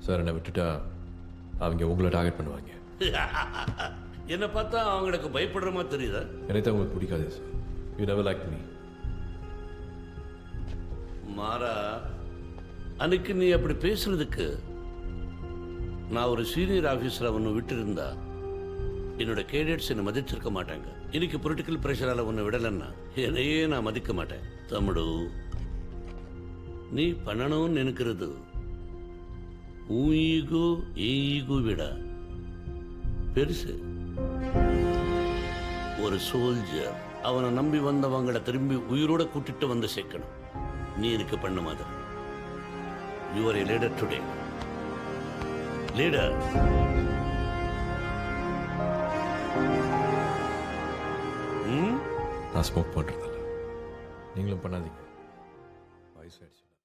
Sir என்னை விட்டுட்டா அவங்க உங்களை டார்கெட் பண்ணுவாங்க. என்னை பார்த்தா அவங்களுக்கு பயப்படுற மாதிரி தெரியுதா? எனக்கு உங்களுக்கு பிடிக்காது sir. You never like me. மாறா, அன்னைக்கு நீ அப்படி பேசுறதுக்கு நான் ஒரு சீனியர் ஆஃபீஸரை ஒன்று விட்டு இருந்தா என்னோட கேடட்ஸ் என்னை மதிச்சிருக்க மாட்டாங்க. இன்னைக்கு பொலிட்டிக்கல் ப்ரெஷரால் ஒன்று விடலைன்னா என்னையே நான் மதிக்க மாட்டேன். தம்முடு, நீ பண்ணணும்னு நினைக்கிறது உன் ஈகோ என் ஈகோ விட பெருசு. ஒரு சோல்ஜர் அவனை நம்பி வந்தவங்களை திரும்பி உயிரோட கூட்டிட்டு வந்து சேர்க்கணும். நீ எனக்கு பண்ண மாதிரி. You R A leader today. Leader. நான் ஸ்மோக் பண்ணுறதில்ல, நீங்களும் பண்ணாதீங்க. வயசாயிடுச்சு.